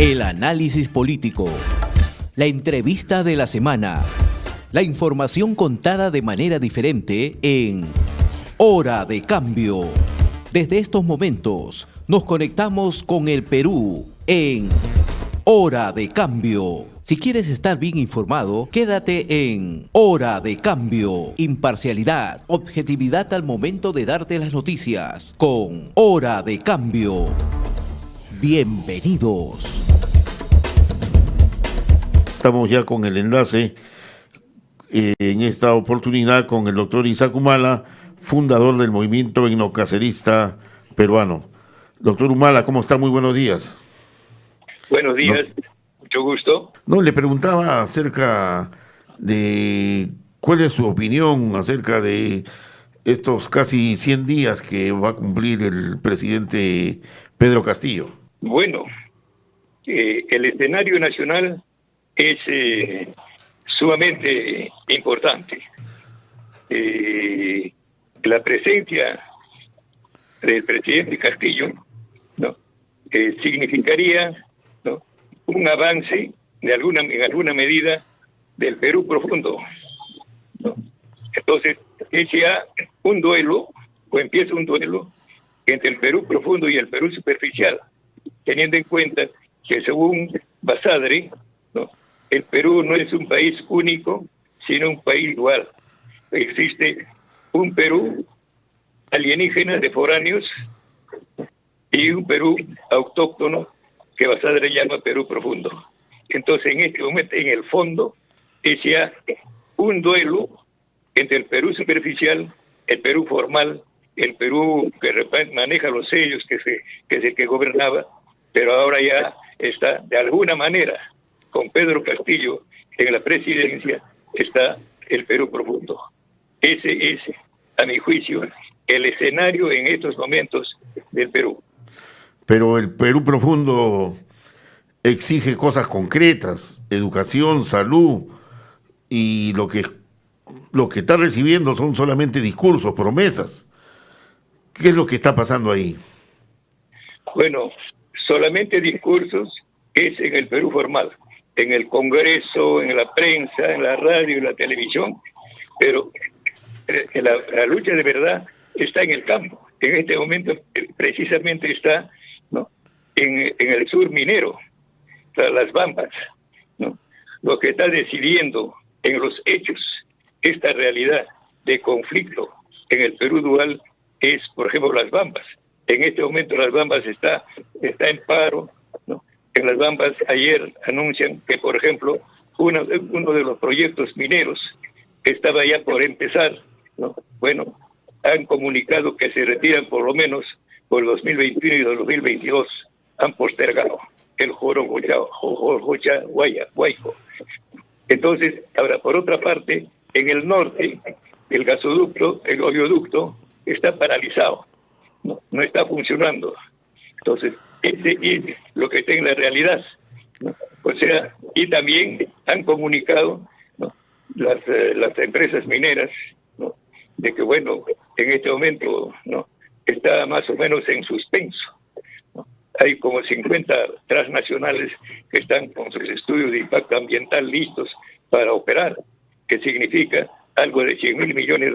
El análisis político, la entrevista de la semana, la información contada de manera diferente en Hora de Cambio. Desde estos momentos nos conectamos con el Perú en Hora de Cambio. Si quieres estar bien informado, quédate en Hora de Cambio. Imparcialidad, objetividad al momento de darte las noticias con Hora de Cambio. Bienvenidos. Estamos ya con el enlace en esta oportunidad con el doctor Isaac Humala, fundador del movimiento etnocacerista peruano. Doctor Humala, ¿cómo está? Muy buenos días. Buenos días, mucho gusto. Le preguntaba acerca de cuál es su opinión acerca de estos casi 100 días que va a cumplir el presidente Pedro Castillo. Bueno, el escenario nacional es sumamente importante. La presencia del presidente Castillo, ¿no? Significaría, ¿no?, un avance en alguna medida del Perú profundo, ¿no? Entonces, inicia un duelo, o empieza un duelo entre el Perú profundo y el Perú superficial, teniendo en cuenta que según Basadre, ¿no?, el Perú no es un país único, sino un país dual. Existe un Perú alienígena de foráneos y un Perú autóctono que Basadre llama Perú profundo. Entonces, en este momento, en el fondo, es ya un duelo entre el Perú superficial, el Perú formal, el Perú que maneja los sellos, que es el que gobernaba, pero ahora ya está, de alguna manera, con Pedro Castillo en la presidencia, está el Perú profundo. Ese es, a mi juicio, el escenario en estos momentos del Perú. Pero el Perú profundo exige cosas concretas, educación, salud, y lo que está recibiendo son solamente discursos, promesas. ¿Qué es lo que está pasando ahí? Bueno, solamente discursos es en el Perú formal, en el Congreso, en la prensa, en la radio, en la televisión, pero la lucha de verdad está en el campo. En este momento precisamente está, ¿no?, en el sur minero, las Bambas, ¿no? Lo que está decidiendo en los hechos esta realidad de conflicto en el Perú dual es, por ejemplo, las Bambas. En este momento las Bambas está en paro, ¿no? En las Bambas ayer anuncian que, por ejemplo, uno de los proyectos mineros que estaba ya por empezar, ¿no?, bueno, han comunicado que se retiran por lo menos por 2021 y 2022. Han postergado el Guayco. Entonces, ahora, por otra parte, en el norte, el gasoducto, el oleoducto, está paralizado, no está funcionando. Entonces, ese es lo que está en la realidad, ¿no? O sea, y también han comunicado, ¿no?, las empresas mineras, ¿no?, de que, bueno, en este momento, ¿no?, está más o menos en suspenso, ¿no? Hay como 50 transnacionales que están con sus estudios de impacto ambiental listos para operar, que significa algo de $100,000 millones.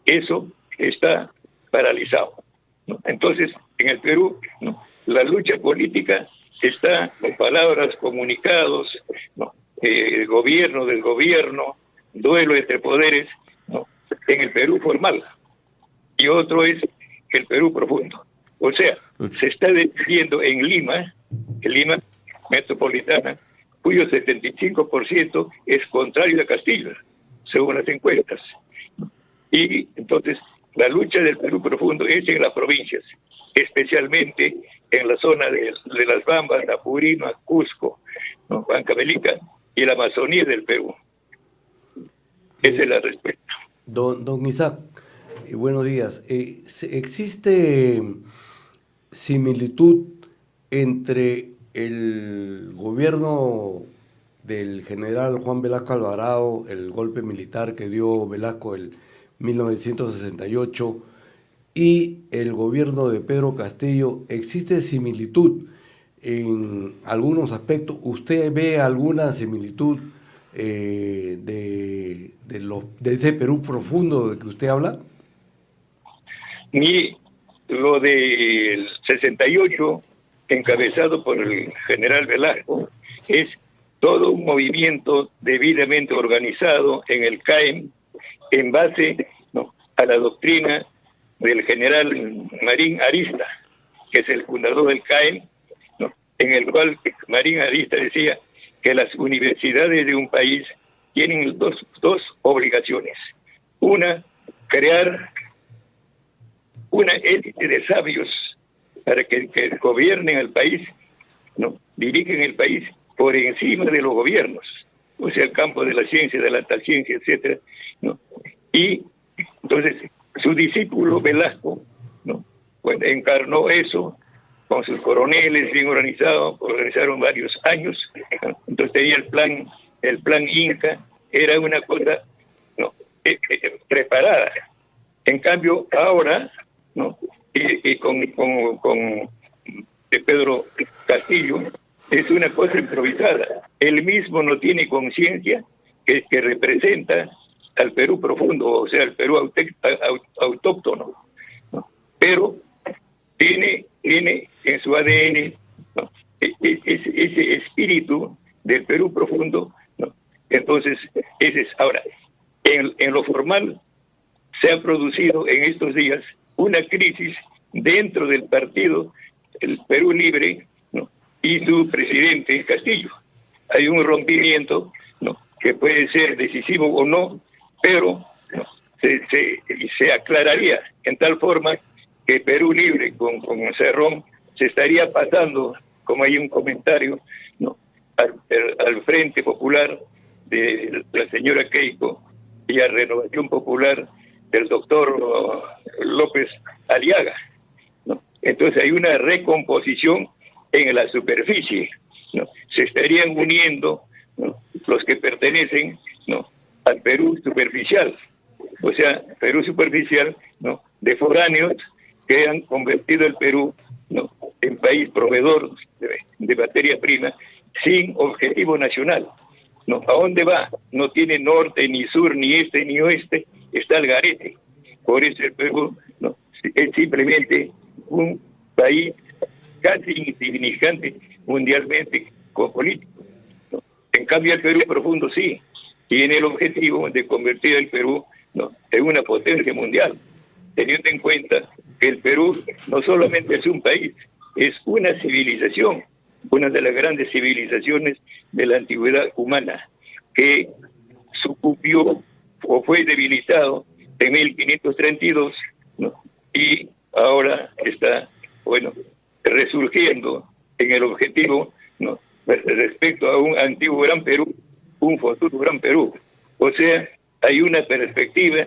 Eso está paralizado, ¿no? Entonces, en el Perú, ¿no?, la lucha política está con palabras, comunicados, ¿no?, el gobierno del gobierno, duelo entre poderes, ¿no?, en el Perú formal, y otro es el Perú profundo. O sea, se está decidiendo en Lima metropolitana, cuyo 75% es contrario a Castillo, según las encuestas. Y entonces, la lucha del Perú profundo es en las provincias, especialmente en la zona de las Bambas, Apurima, Cusco, ¿no?, Huancavelica y la Amazonía del Perú. Esa es la respuesta. Don Isaac, buenos días. ¿Existe similitud entre el gobierno del general Juan Velasco Alvarado, el golpe militar que dio Velasco en 1968, y el gobierno de Pedro Castillo? ¿Existe similitud en algunos aspectos. ¿Usted ve alguna similitud de ese Perú profundo de que usted habla? Lo del 68, encabezado por el general Velasco, es todo un movimiento debidamente organizado en el CAEM en base a la doctrina del general Marín Arista, que es el fundador del CAEM, en el cual Marín Arista decía que las universidades de un país tienen dos obligaciones. Una, crear una élite de sabios para que gobiernen el país, dirigen el país por encima de los gobiernos, o sea, el campo de la ciencia, de la alta ciencia, etcétera, Y entonces su discípulo Velasco, pues encarnó eso con sus coroneles bien organizados, organizaron varios años. Entonces tenía el plan Inca, era una cosa preparada. En cambio ahora, y con Pedro Castillo, es una cosa improvisada. Él mismo no tiene conciencia que representa al Perú profundo, o sea, al Perú autóctono, pero tiene en su ADN ese espíritu del Perú profundo, Entonces, ese es. Ahora, en lo formal se ha producido en estos días una crisis dentro del partido, el Perú Libre, y su presidente Castillo. Hay un rompimiento, que puede ser decisivo o no, pero se aclararía en tal forma que Perú Libre con Cerrón se estaría pasando, como hay un comentario, al Frente Popular de la señora Keiko y a Renovación Popular del doctor López Aliaga, Entonces hay una recomposición en la superficie, Se estarían uniendo, los que pertenecen, al Perú superficial, o sea, Perú superficial, de foráneos que han convertido el Perú, en país proveedor de materia prima sin objetivo nacional. ¿A dónde va? No tiene norte, ni sur, ni este, ni oeste, está al garete. Por eso el Perú es simplemente un país casi insignificante mundialmente como político. En cambio el Perú profundo sí tiene el objetivo de convertir el Perú en una potencia mundial, teniendo en cuenta que el Perú no solamente es un país, es una civilización, una de las grandes civilizaciones de la antigüedad humana, que sucumbió o fue debilitado en 1532, y ahora está, resurgiendo en el objetivo, respecto a un antiguo Gran Perú, un futuro Gran Perú. O sea, hay una perspectiva,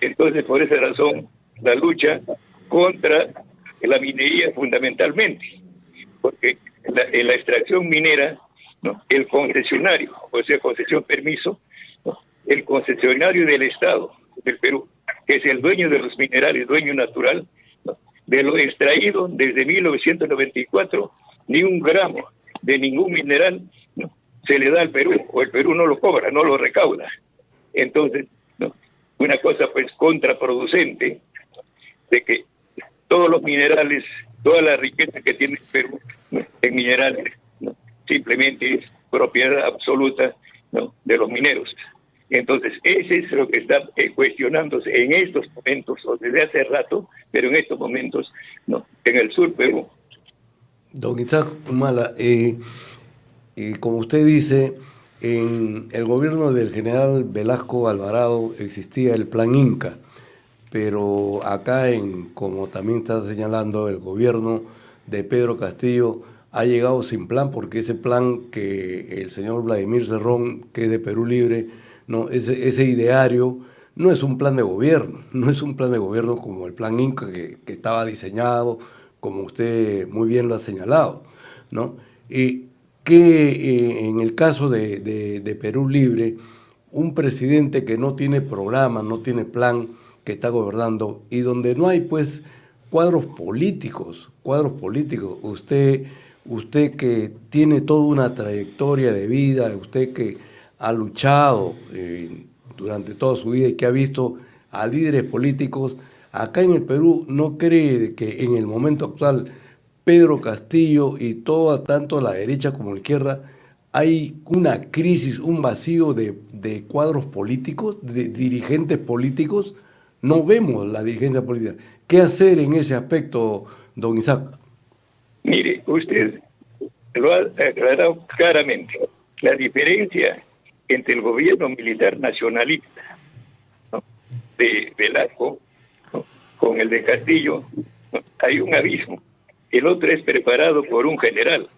Entonces, por esa razón, la lucha contra la minería fundamentalmente, porque en la extracción minera, el concesionario, o sea, concesión permiso, el concesionario del Estado del Perú, que es el dueño de los minerales, dueño natural, de lo extraído desde 1994, ni un gramo de ningún mineral se le da al Perú, o el Perú no lo cobra, no lo recauda. Entonces, una cosa pues contraproducente de que todos los minerales, toda la riqueza que tiene el Perú en minerales, simplemente es propiedad absoluta de los mineros. Entonces, ese es lo que está cuestionándose en estos momentos, o desde hace rato, pero en estos momentos, en el sur Perú. Don Isaac Humala, como usted dice, en el gobierno del general Velasco Alvarado existía el plan Inca, pero acá, como también está señalando, el gobierno de Pedro Castillo ha llegado sin plan, porque ese plan que el señor Vladimir Cerrón, que es de Perú Libre, ese ideario no es un plan de gobierno, no es un plan de gobierno como el plan Inca que estaba diseñado, como usted muy bien lo ha señalado, Y que en el caso de Perú Libre, un presidente que no tiene programa, no tiene plan, que está gobernando, y donde no hay pues cuadros políticos, usted usted que tiene toda una trayectoria de vida, usted que ha luchado durante toda su vida y que ha visto a líderes políticos, acá en el Perú, ¿no cree que en el momento actual Pedro Castillo y toda, tanto la derecha como la izquierda, hay una crisis, un vacío de cuadros políticos, de dirigentes políticos? No vemos la dirigencia política. ¿Qué hacer en ese aspecto, don Isaac? Mire, usted lo ha aclarado claramente. La diferencia entre el gobierno militar nacionalista, ¿no?, de Velasco, ¿no?, con el de Castillo, ¿no?, hay un abismo. El otro es preparado por un general.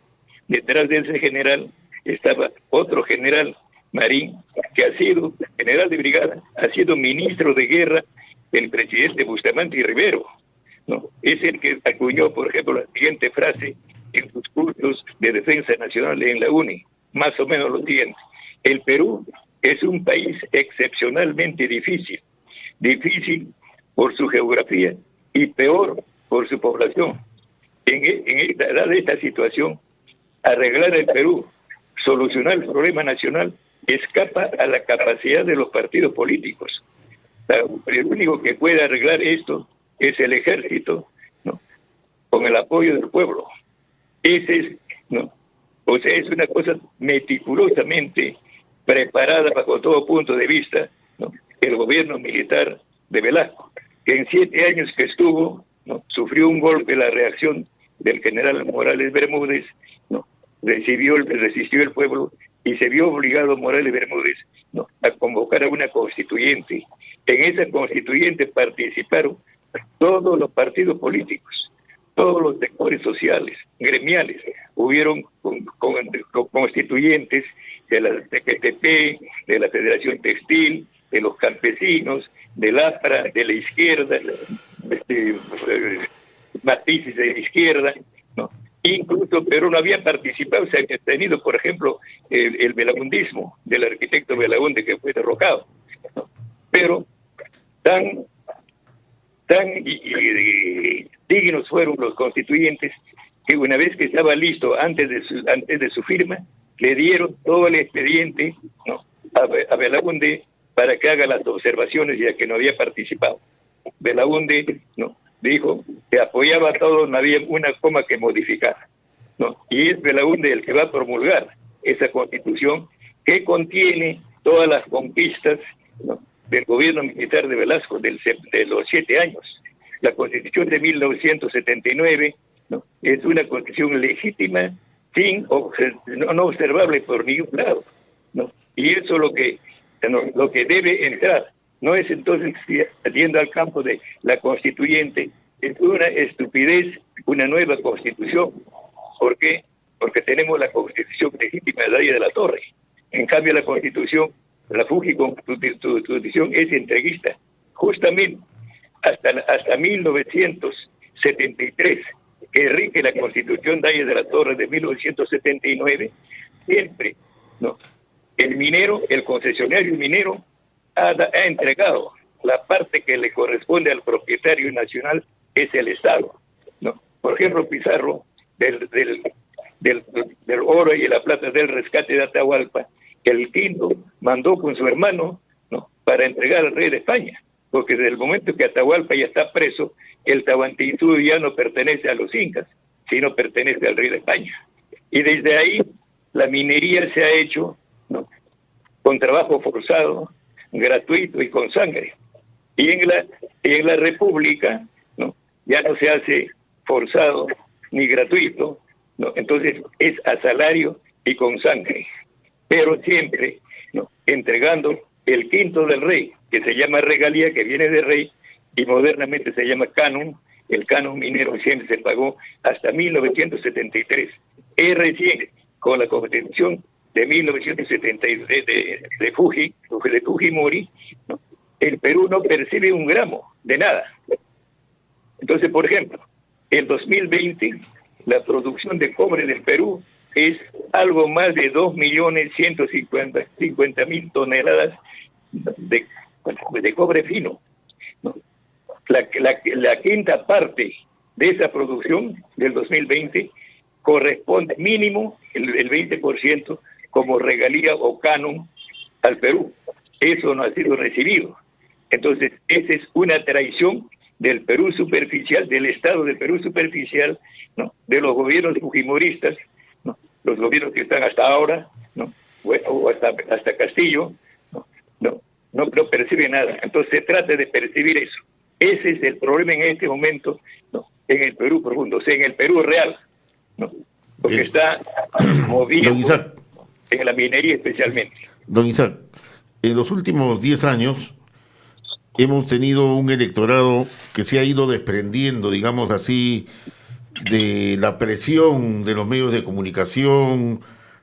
Detrás de ese general estaba otro general, Marín, que ha sido general de brigada, ha sido ministro de guerra del presidente Bustamante y Rivero, ¿no? Es el que acuñó, por ejemplo, la siguiente frase en sus cursos de defensa nacional en la UNI, más o menos lo siguiente: el Perú es un país excepcionalmente difícil por su geografía y peor por su población. Dada esta situación, arreglar el Perú, solucionar el problema nacional, escapa a la capacidad de los partidos políticos. El único que puede arreglar esto es el ejército, ¿no?, con el apoyo del pueblo. Ese es, ¿no?, o sea, es una cosa meticulosamente preparada bajo todo punto de vista, ¿no?, el gobierno militar de Velasco, que en 7 años que estuvo, ¿no?, sufrió un golpe, la reacción del general Morales Bermúdez, ¿no?, resistió el pueblo y se vio obligado Morales Bermúdez, ¿no?, a convocar a una constituyente. En esa constituyente participaron todos los partidos políticos, todos los sectores sociales, gremiales. Hubieron constituyentes de la CGTP, de la Federación Textil, de los campesinos, del APRA, de la izquierda, matices de la izquierda, ¿no? Incluso Perú no había participado, se había tenido, por ejemplo, el belagundismo del arquitecto Belaunde, que fue derrocado, ¿no? Pero tan dignos fueron los constituyentes que una vez que estaba listo, antes de su firma, le dieron todo el expediente, ¿no?, a Belaunde para que haga las observaciones, ya que no había participado. Belaunde, ¿no?, dijo que apoyaba a todos, no había una coma que modificar, ¿no? Y es Belaunde el que va a promulgar esa constitución que contiene todas las conquistas, ¿no?, del gobierno militar de Velasco, de los 7 años. La Constitución de 1979, ¿no?, es una constitución legítima, no observable por ningún lado, ¿no? Y eso es lo que debe entrar. No es entonces, yendo al campo de la constituyente, es una estupidez una nueva constitución. ¿Por qué? Porque tenemos la constitución legítima de David de la Torre. En cambio, la constitución, la Fuji Constitución, es entreguista. Justamente hasta 1973, que rige la Constitución David de la Torre de 1979, siempre, ¿no?, el concesionario minero ha entregado la parte que le corresponde al propietario nacional, es el Estado, ¿no? Por ejemplo, Pizarro, del oro y la plata del rescate de Atahualpa, el quinto mandó con su hermano, ¿no?, para entregar al rey de España, porque desde el momento que Atahualpa ya está preso, el Tahuantinsuyo ya no pertenece a los incas, sino pertenece al rey de España. Y desde ahí la minería se ha hecho, ¿no?, con trabajo forzado, gratuito y con sangre. Y en la República, ¿no?, ya no se hace forzado ni gratuito, ¿no? Entonces es a salario y con sangre, pero siempre, ¿no?, entregando el quinto del rey, que se llama regalía, que viene de rey, y modernamente se llama canon. El canon minero siempre se pagó hasta 1973. Es recién, con la Constitución de 1973 de Fujimori, ¿no?, el Perú no percibe un gramo de nada. Entonces, por ejemplo, en 2020, la producción de cobre del Perú es algo más de 2.150.000 toneladas de cobre fino, ¿no? La quinta parte de esa producción del 2020 corresponde mínimo el 20% como regalía o canon al Perú. Eso no ha sido recibido. Entonces, esa es una traición del Perú superficial, del Estado del Perú superficial, ¿no? De los gobiernos fujimoristas, ¿no? Los gobiernos que están hasta ahora, ¿no? O hasta Castillo, no percibe nada. Entonces se trata de percibir eso. Ese es el problema en este momento, ¿no? En el Perú profundo, o sea, en el Perú real, ¿no? Porque está movido en la minería especialmente. Don Isaac, en los últimos 10 años hemos tenido un electorado que se ha ido desprendiendo, digamos así, de la presión de los medios de comunicación,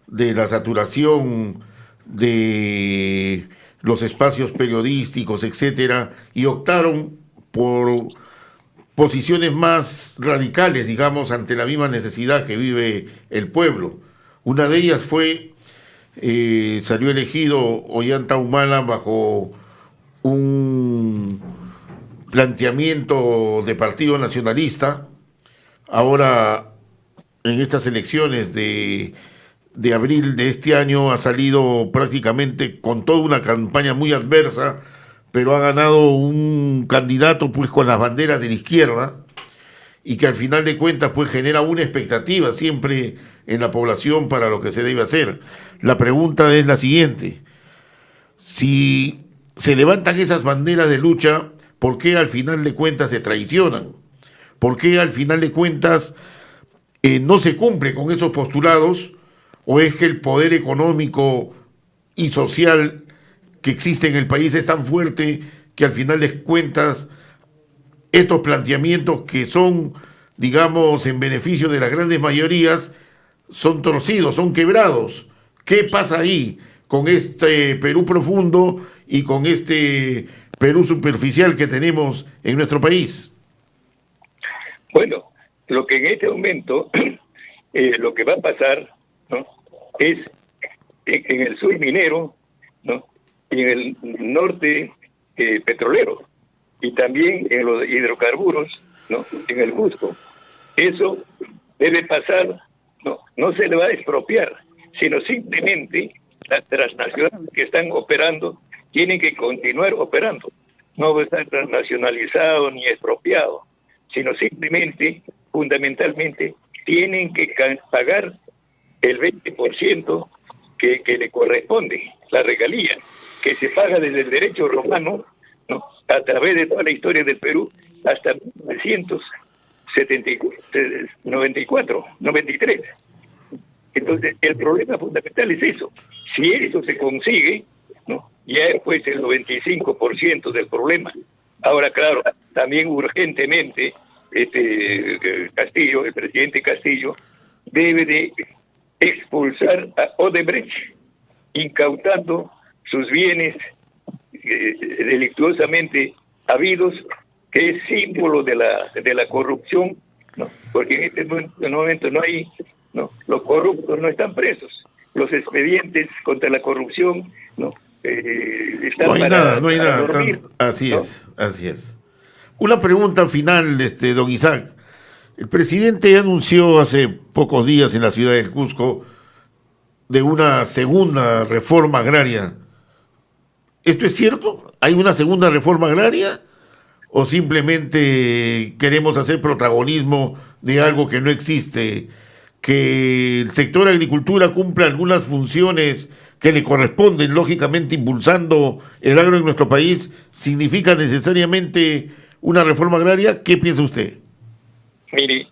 de la saturación de los espacios periodísticos, etcétera, y optaron por posiciones más radicales, digamos, ante la misma necesidad que vive el pueblo. Una de ellas fue, salió elegido Ollanta Humala bajo un planteamiento de partido nacionalista. Ahora, en estas elecciones de abril de este año, ha salido prácticamente con toda una campaña muy adversa, pero ha ganado un candidato pues con las banderas de la izquierda, y que al final de cuentas pues genera una expectativa siempre en la población para lo que se debe hacer. La pregunta es la siguiente: si se levantan esas banderas de lucha, ¿por qué al final de cuentas se traicionan? ¿Por qué al final de cuentas no se cumple con esos postulados? ¿O es que el poder económico y social que existe en el país es tan fuerte que al final de cuentas estos planteamientos, que son, digamos, en beneficio de las grandes mayorías, son torcidos, son quebrados? ¿Qué pasa ahí con este Perú profundo y con este Perú superficial que tenemos en nuestro país? Bueno, lo que en este momento, lo que va a pasar, ¿no?, es en el sur minero, ¿no?, y en el norte petrolero, y también en los hidrocarburos, ¿no?, en el Cusco. Eso debe pasar, no se le va a expropiar, sino simplemente las transnacionales que están operando tienen que continuar operando. No va a estar transnacionalizado ni expropiado, sino simplemente, fundamentalmente, tienen que pagar el 20% que le corresponde, la regalía, que se paga desde el derecho romano, ¿no?, a través de toda la historia del Perú, hasta 1993. Entonces, el problema fundamental es eso. Si eso se consigue, ¿no?, ya pues el 95% del problema. Ahora, claro, también urgentemente, Castillo, el presidente Castillo, debe de expulsar a Odebrecht, incautando sus bienes delictuosamente habidos, que es símbolo de la corrupción, ¿no? Porque en este momento no hay, ¿no?, los corruptos no están presos, los expedientes contra la corrupción, ¿no?, están no hay nada, dormir, así ¿no? así es. Una pregunta final, don Isaac. El presidente anunció hace pocos días en la ciudad del Cusco de una segunda reforma agraria. ¿Esto es cierto? ¿Hay una segunda reforma agraria? ¿O simplemente queremos hacer protagonismo de algo que no existe? Que el sector agricultura cumpla algunas funciones que le corresponden, lógicamente impulsando el agro en nuestro país, ¿significa necesariamente una reforma agraria? ¿Qué piensa usted? Mire,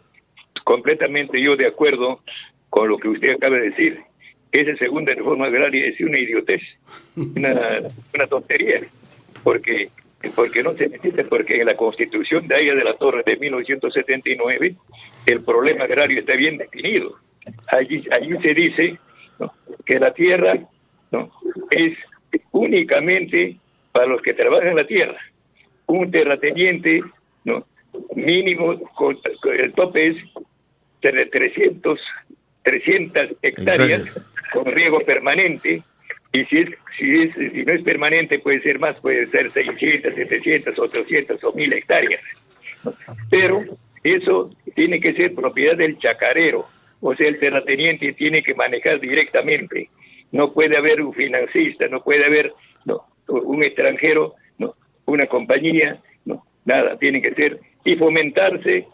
completamente yo de acuerdo con lo que usted acaba de decir. Esa segunda reforma agraria es una idiotez, una tontería, porque no se necesita, porque en la Constitución de Aya de la Torre de 1979 el problema agrario está bien definido. Allí se dice, ¿no?, que la tierra, ¿no?, es únicamente para los que trabajan la tierra. Un terrateniente, ¿no?, mínimo, el tope es 300 hectáreas con riego permanente, y si no es permanente puede ser más, puede ser 600, 700, 800 o 1000 hectáreas. Pero eso tiene que ser propiedad del chacarero, O sea, el terrateniente tiene que manejar directamente. No puede haber un financista, no puede haber un extranjero, una compañía, nada, tiene que ser, y fomentarse,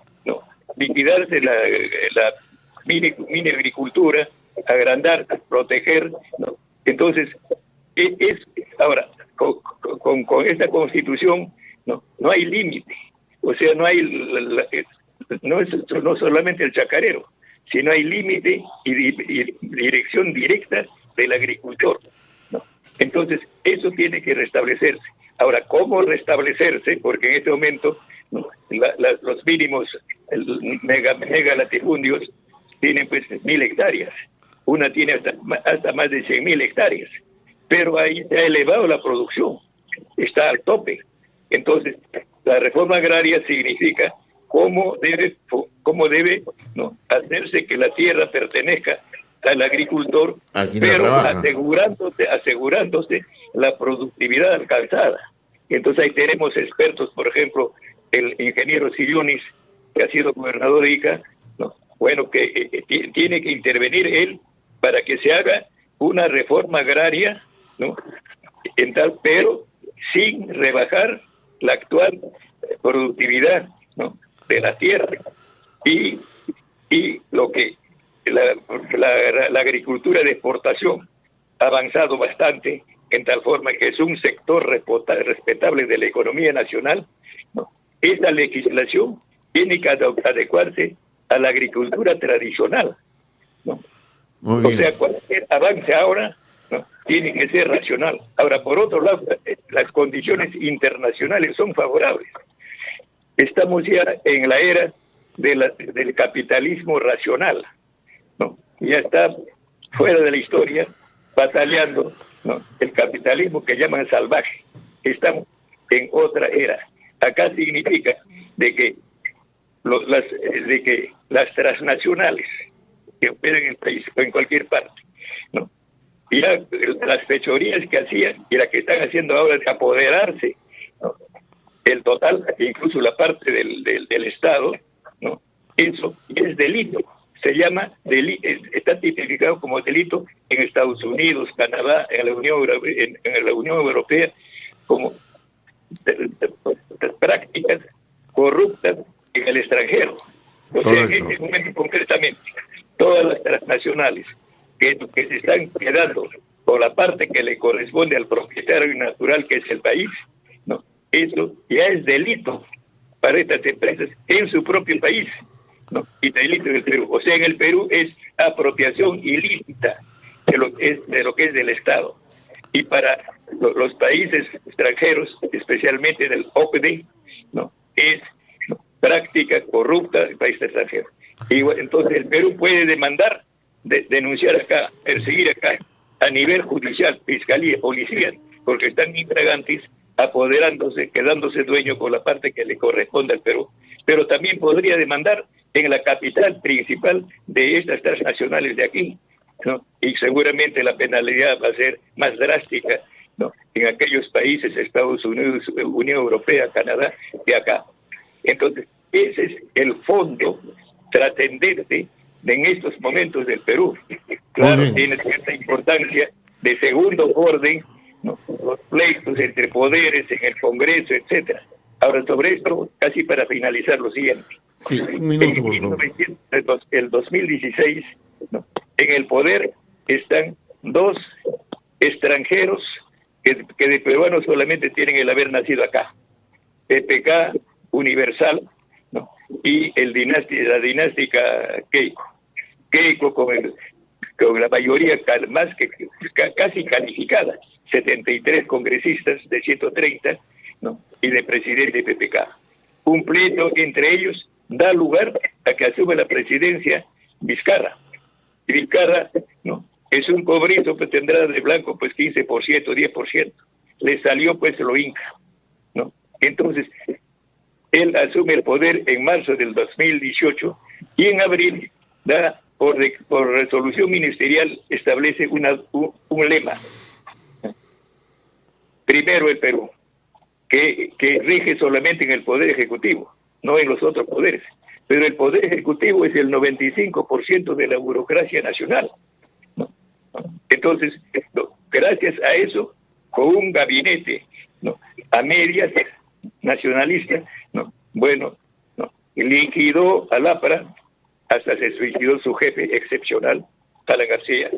liquidarse la mini agricultura, agrandar, proteger, Entonces, ahora, con esta constitución, no hay límite, o sea, no hay, no solamente el chacarero, sino hay límite y dirección directa del agricultor, Entonces, eso tiene que restablecerse. Ahora, ¿cómo restablecerse? Porque en este momento los mínimos mega latifundios tienen pues 1.000 hectáreas. Una tiene hasta más de 100.000 hectáreas. Pero ahí se ha elevado la producción. Está al tope. Entonces, la reforma agraria significa cómo debe hacerse que la tierra pertenezca al agricultor, pero asegurándose la productividad alcanzada. Entonces ahí tenemos expertos, por ejemplo, el ingeniero Sillonis, que ha sido gobernador de Ica, bueno, que tiene que intervenir él para que se haga una reforma agraria, pero sin rebajar la actual productividad, de la tierra. Y lo que la agricultura de exportación ha avanzado bastante, en tal forma que es un sector respetable de la economía nacional. Esta legislación tiene que adecuarse a la agricultura tradicional. O sea, cualquier avance ahora tiene que ser racional. Ahora, por otro lado, las condiciones internacionales son favorables. Estamos ya en la era del capitalismo racional. Ya está fuera de la historia, bataleando el capitalismo que llaman salvaje. Estamos en otra era. Acá significa de que las transnacionales que operan en el país o en cualquier parte, ya las fechorías que hacían y las que están haciendo ahora de apoderarse, el total, incluso la parte del Estado, eso es delito. Se llama está tipificado como delito en Estados Unidos, Canadá, en la Unión Europea, como prácticas corruptas en el extranjero. O sea, en este momento concretamente, todas las transnacionales que se están quedando por la parte que le corresponde al propietario natural, que es el país, eso ya es delito para estas empresas en su propio país. Y delito en el Perú. O sea, en el Perú es apropiación ilícita de lo que es del Estado. Y para los países extranjeros, especialmente del OCDE, es práctica corrupta del país extranjero. Y entonces el Perú puede demandar, denunciar acá, perseguir acá, a nivel judicial, fiscalía, policía, porque están infragantes, apoderándose, quedándose dueño con la parte que le corresponde al Perú. Pero también podría demandar en la capital principal de estas transnacionales de aquí, y seguramente la penalidad va a ser más drástica, en aquellos países, Estados Unidos, Unión Europea, Canadá, que acá. Entonces, ese es el fondo trascendente en estos momentos del Perú. Claro, tiene cierta importancia de segundo orden, los pleitos entre poderes en el Congreso, etcétera. Ahora, sobre esto, casi para finalizar lo siguiente. Sí, un minuto, por favor. El 2016, en el poder están dos extranjeros que de peruanos solamente tienen el haber nacido acá. PPK Universal, y la dinástica Keiko. Keiko con la mayoría más que casi calificada, 73 congresistas de 130, y de presidente de PPK. Un pleito entre ellos da lugar a que asume la presidencia Vizcarra. Y Vizcarra, es un cobrito, pues tendrá de blanco pues 15%, 10%. Le salió pues lo Inca, Entonces, él asume el poder en marzo del 2018 y en abril da por resolución ministerial establece un lema. Primero el Perú, que rige solamente en el poder ejecutivo, no en los otros poderes. pero el Poder Ejecutivo es el 95% de la burocracia nacional, ¿no? Entonces, gracias a eso, con un gabinete, ¿no?, a medias nacionalista, ¿no?, bueno, ¿no?, liquidó al APRA, hasta se suicidó su jefe excepcional, Alan García,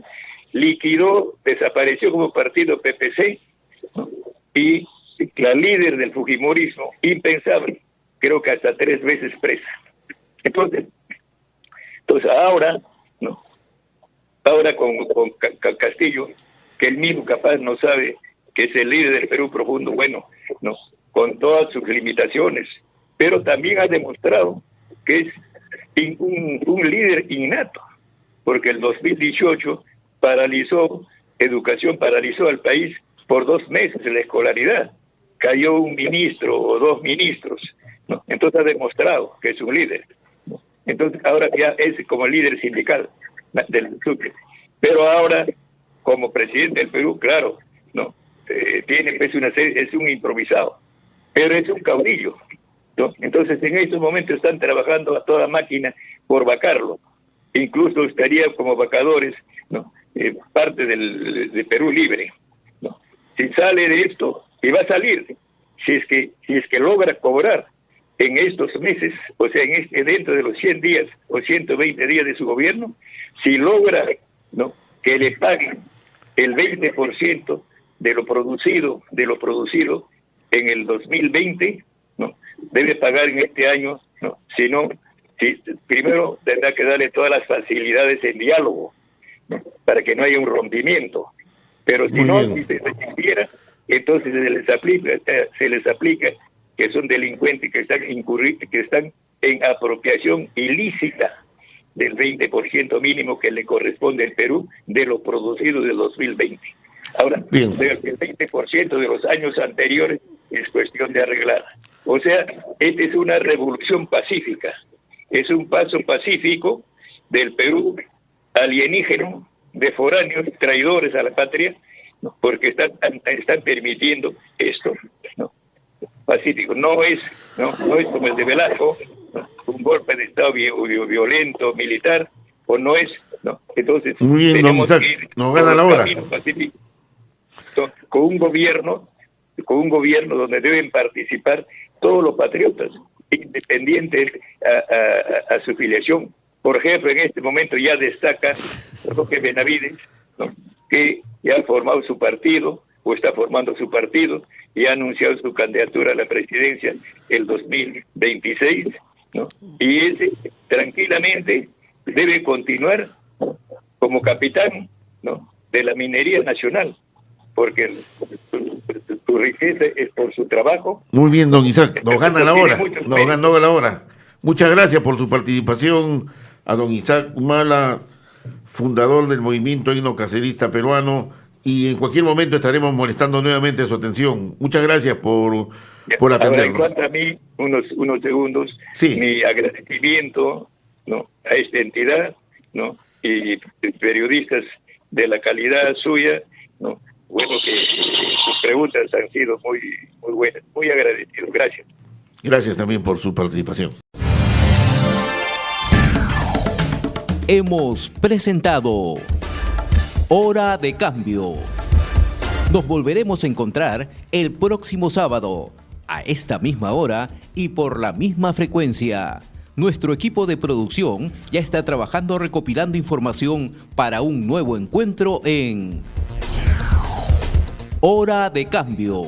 desapareció como partido PPC, ¿no?, y la líder del fujimorismo, impensable, creo que hasta 3 veces presa. Entonces ahora, ¿no?, ahora con Castillo, que él mismo capaz no sabe que es el líder del Perú profundo, bueno, ¿no?, con todas sus limitaciones, pero también ha demostrado que es un líder innato, porque el 2018 paralizó al país por 2 meses en la escolaridad, cayó un ministro o 2 ministros, ¿no? Entonces ha demostrado que es un líder, ¿no? Entonces ahora ya es como líder sindical del Sucre, pero ahora como presidente del Perú, claro, ¿no?, tiene pues es un improvisado, pero es un caudillo, ¿no? Entonces en estos momentos están trabajando a toda máquina por vacarlo, incluso estaría como vacadores, ¿no?, parte de Perú Libre, ¿no? Si sale de esto, y va a salir, si es que logra cobrar en estos meses, o sea, dentro de los 100 días o 120 días de su gobierno, si logra, ¿no?, que le paguen el 20% de lo producido en el 2020, ¿no?, debe pagar en este año, ¿no? Si no, primero tendrá que darle todas las facilidades en diálogo, ¿no?, para que no haya un rompimiento, pero si no, si se resistiera, entonces se les aplica que son delincuentes que están en apropiación ilícita del 20% mínimo que le corresponde al Perú de lo producido del 2020. Ahora, el 20% de los años anteriores es cuestión de arreglar. O sea, esta es una revolución pacífica, es un paso pacífico del Perú alienígeno, de foráneos, traidores a la patria, ¿no?, porque están permitiendo esto, ¿no?, pacífico. No es como el de Velasco, ¿no?, un golpe de Estado violento, militar, o no es, ¿no? Entonces, muy bien, tenemos don que Isaac, ir nos gana la hora. Pacífico, con un gobierno donde deben participar todos los patriotas, independientes a su filiación. Por ejemplo, en este momento ya destaca Roque Benavides, ¿no?, que ya ha formado su partido, o está formando su partido, y ha anunciado su candidatura a la presidencia el 2026, ¿no? Y ese tranquilamente debe continuar como capitán, ¿no?, de la minería nacional, porque su riqueza es por su trabajo. Muy bien, don Isaac, nos gana la hora, nos ganó la hora. Muchas gracias por su participación a don Isaac Humala, fundador del movimiento etnocacerista peruano, y en cualquier momento estaremos molestando nuevamente su atención. Muchas gracias por atendernos. Ahora, en cuanto a mí, unos segundos, sí, mi agradecimiento, ¿no?, a esta entidad, ¿no?, y periodistas de la calidad suya, ¿no? Bueno, que sus preguntas han sido muy buenas, muy agradecido. Gracias. Gracias también por su participación. Hemos presentado Hora de Cambio. Nos volveremos a encontrar el próximo sábado, a esta misma hora y por la misma frecuencia. Nuestro equipo de producción ya está trabajando recopilando información para un nuevo encuentro en Hora de Cambio.